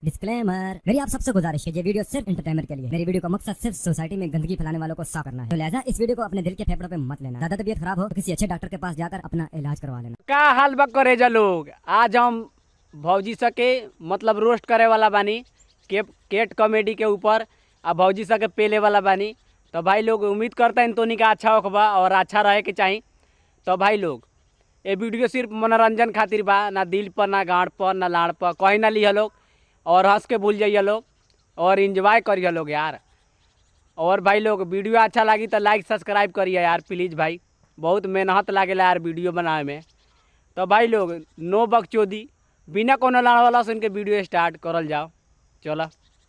Disclaimer, मेरी आप सबसे गुजारिश है, ये वीडियो सिर्फ एंटरटेनमेंट के लिए। मेरी वीडियो का मकसद सिर्फ सोसाइटी में गंदगी फैलाने वालों को साफ करना है, तो लिहाजा इस वीडियो को अपने दिल के फेफड़ों पे मत लेना। ज्यादा तबीयत खराब हो तो किसी अच्छे डॉक्टर के पास जाकर अपना इलाज करवा लेना। का हाल बा करे जा लोग। आज हम भौजी सके मतलब रोस्ट करे वाला बानी केट कॉमेडी के ऊपर आ भौजी सके पेले वाला बानी। तो भाई लोग उम्मीद करते हैं तो का अच्छा होगा और अच्छा रहे के चाहिए। तो भाई लोग ये वीडियो सिर्फ मनोरंजन खातिर बा, ना दिल पर ना गाँड पर ना लाड़ पर कहीं ना लिया लोग, और हंस के भूल जाइए लोग और इन्जॉय करिए लोग यार। और भाई लोग वीडियो अच्छा लगी तो लाइक सब्सक्राइब करिए यार प्लीज़ भाई, बहुत मेहनत लागेला यार वीडियो बनाए में। तो भाई लोग नो बकचोदी बिना कोनो लाड़ वाला सुन के वीडियो स्टार्ट करल जाओ। चलो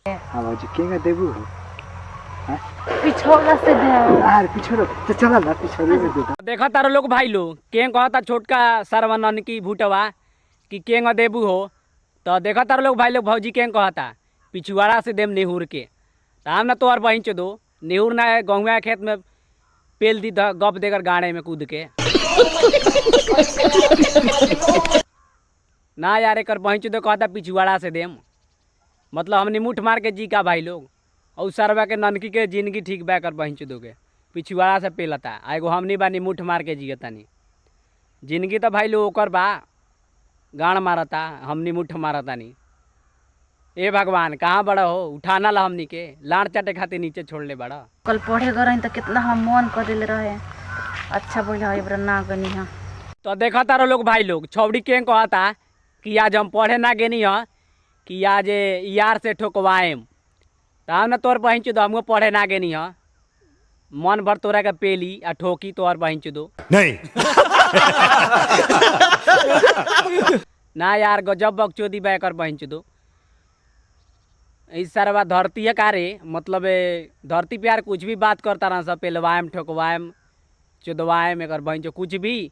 हाँ भाजी केगा देबू हो पिछोड़ा से दे यार पिछोड़ा तो चला ना पिछोड़े में दे देखा तारो लोग भाई लोग के कहता छोटका सरवनन की भूटवा कि केंग देबू हो। तो देखा तारो लोग भाई लोग भौजी के कहता पिछुआड़ा से देम नेहूर के। तो हम ना तो और बहिन दो नेहूर ना है गहुआ खेत में पेल दी गप देकर गाड़े में कूद के ना यार एक बहिन दो कहता पिछुआड़ा से देम, मतलब हमने मुठ मार के जी का भाई लोग। और सरवा के ननकी के जिंदगी ठीक बा कर बहिन दोगे पिछुआड़ा से पेलता आ एगो हमनी बानी मुठ मार के जियतानी। जिंदगी तो भाई लोग ओकर बा गाड़ मारता हमनी मुठ मारतानी। ए भगवान कहाँ बड़ा हो, उठाना ला हमनी के लाड़ चाटे खातिर नीचे छोड़ ले बड़ा। कल पढ़े गए तो कितना हम मन कर दिल रहे, अच्छा बोला इबरा ना गनी हां। तो देखा तारो लोग भाई लोग छौड़ी के कहता कि आज हम पढ़े ना गेनी ह कि आज यार से ठोकवाएम। तो हम ना तोर बहिन दो हमको पढ़े ना गेनी ह, मन भर तोरा के पेली आ ठोकी तोर बहिन दो नहीं ना यार गजब बकचोदी बा कर बहिन दो। इस सारा धरती है का रे, मतलब धरती पे यार कुछ भी बात करता रहा सब पेलवाएम ठोकवाएम चुदवाएम एक बहिन चो कुछ भी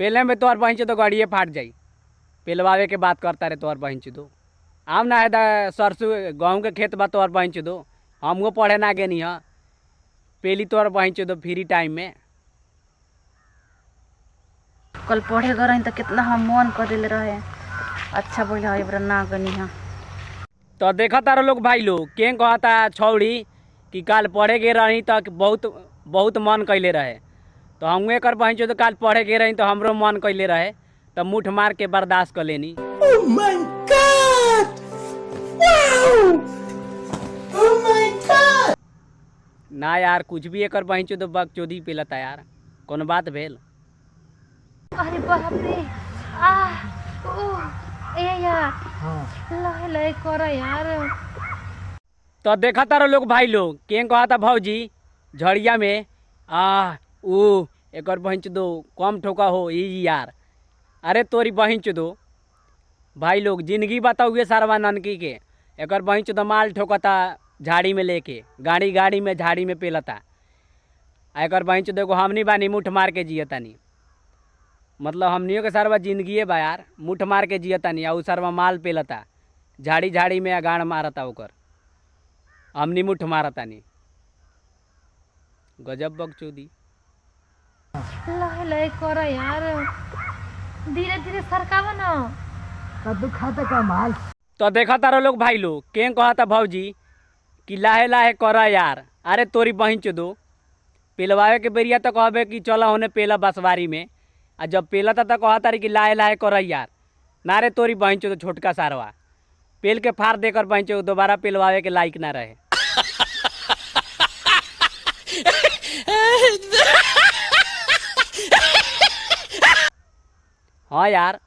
पेले में तोर बहिन तो गड़िए फाट जाई। पेलवावे के बात करता रे तोर बहिन दो। आम ना है सरसों गेहूँ के खेत बा तोर बहिन दो हमको पढ़े ना गेनी ह पेली तोर बहिन दो फ्री टाइम में। कल पढ़े गए तो कितना हम मन कर दिल रहे, अच्छा बोला इबरा ना गनी हां। तो देखा तारो लोग भाई लोग के कहता छौड़ी कि काल पढ़े गे रही तो बहुत मन कैले रहे। तो हम कर बहिन तो काल पढ़े गे रही तो हमरो मन कैले रहे, तो मुठ मार के बर्दाश्त कर लेनी। ना यार कुछ भी एक बहिन तो बकचोदी पेलता यार, कौन बात भेल। अरे बाप रे ए यार लहे लहे कर यार। तो देखा तारो लोग भाई लोग के कहता भौजी झड़िया में एक बहिन दो कम ठोका हो ई यार। अरे तोरी बहिन दो भाई लोग जिंदगी बताओगे सारवा ननकी के एक बहिन दो माल ठोकता झाड़ी में लेके गाड़ी में झाड़ी में पेलता एक बहिन दो हमनी बानी मुठ मार के जियतानी। मतलब हमनियों के सरवा जिंदगी बा यार, मुठ मार के जियतानी आ उ सरवा माल पेलता झाड़ी में गाड़ मारता ओकर हमनी मुठ मारतानी। गजब बकचोदी लहे लहे कर यार, धीरे धीरे सरकावा ना कद्दू खाता का माल। तो देखा तारो लोग भाई लोग के कहता भौजी कि लाहे लाहे कर यार। अरे तोरी बहिन दो पेलवावे के बेरिया तो कहबे कि चला होने पेला बसवारी में, आ जब पेला था तो कहता रही कि लाहे लाहे कर यार। ना रे तोरी बहिन तो छोटका सारवा पेल के फाड़ देकर बहिन दोबारा पेलवावे के लायक ना रहे। हाँ यार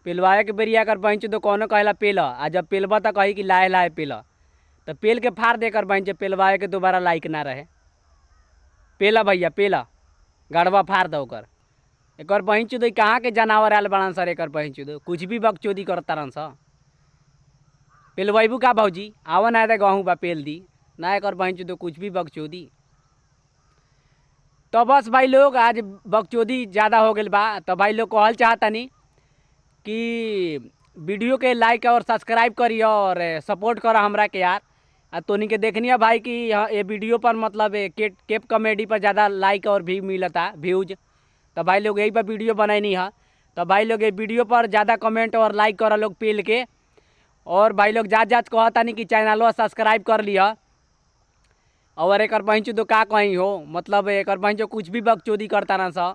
पेलवावे के बेरिया कर बहिन तो कौनो कहला पेल, आ जब पेलबा तो कही कि लाहे लाहे पेल, तो पेल के फाड़ देकर बहिन पेलवावे के दोबारा लायक ना रहे। पेला भैया पेला गड़वा फाड़ दो कर। एक बहिन चुदो कहाँ के जानवर आयल बड़न सर, एक बहिन चुदो कुछ भी बकचोदी करता रन स। पेलवाइबू का भौजी आवा ना गहूँ बा पेल दी ना, एक बहिन चुदो कुछ भी बकचोदी। तो बस भाई लोग आज बकचोदी ज़्यादा हो गई बा, तो भाई लोग कहल चाहतनी कि वीडियो के लाइक और सब्सक्राइब करिए और सपोर्ट करो हमरा के यार। आ तोनी के देखनी है भाई कि ये वीडियो पर मतलब केप कॉमेडी पर ज़्यादा लाइक और भी मिलता व्यूज। तो भाई लोग यही पर वीडियो बनैनी है। तो भाई लोग ये वीडियो पर ज़्यादा कमेंट और लाइक करो लोग पेल के और भाई लोग जात जात कहतानी कि चैनलवा सब्सक्राइब कर लिया। और एक बहन तो का कहीं हो, मतलब एक बहन कुछ भी बकचोदी करता ना सा,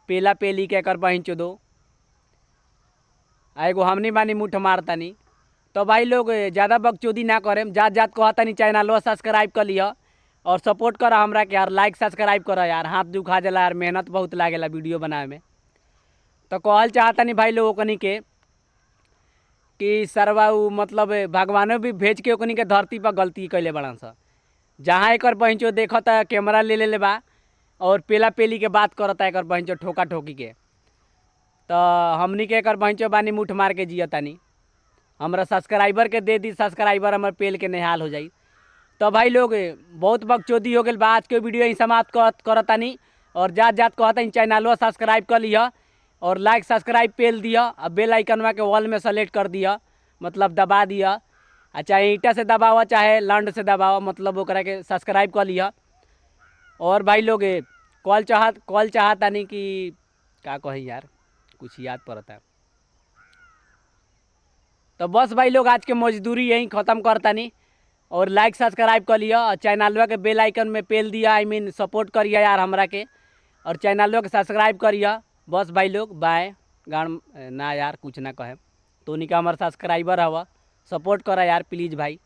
पेला पेली के एक बहन दो एगो हमनी बानी मुठ मारतानी। तो भाई लोग ज़्यादा बकचोदी ना करें, जात जात कहतानी चैनलवा सब्सक्राइब कर लिया और सपोर्ट करा हमरा के यार, लाइक सब्सक्राइब करा यार, हाथ दुखा जाला यार, मेहनत बहुत लागेला वीडियो बनावे में। तो कहल चाहतानी भाई लोग ओकनी के कि सरवा मतलब भगवानों भी भेज के ओकनी के धरती पर गलती कैले बड़न सा। जहाँ एक बहन देखता कैमरा ले बा और पेला पेली के बात करता एक बहन ठोका ठोकी के, तो हमनी के एक बहन बानी मुठ मार के जियतानी। हमरा सब्सक्राइबर के दे दी, सब्सक्राइबर हमारे पेल के निहाल हो जाई। तो भाई लोग बहुत बकचोदी हो गई, आज के वीडियो ही समाप्त करतानी। और जात जात कहता चैनलवा सब्सक्राइब कर लिया और लाइक सब्सक्राइब पेल दिया, अब बेल आइकनवा के वॉल में सेलेक्ट कर दिया, मतलब दबा दिया। चाहे ईंटा से दबावा चाहे लंड से दबावा, मतलब ओकरा के सब्सक्राइब कर लिया। और भाई लोग कॉल चाहता नहीं कि का कही यार, कुछ याद पड़ता। तो बस भाई लोग आज के मजदूरी यहीं ख़त्म करता नहीं। और लाइक सब्सक्राइब कर लिया और चैनलवा के बेल आइकन में पेल दिया, आई मीन सपोर्ट करिए यार हमरा के, और चैनलवा के सब्सक्राइब करिए। बस भाई लोग बाय गान ना यार, कुछ ना कहे तो निका हमारा सब्सक्राइबर हवा, सपोर्ट करा यार प्लीज़ भाई।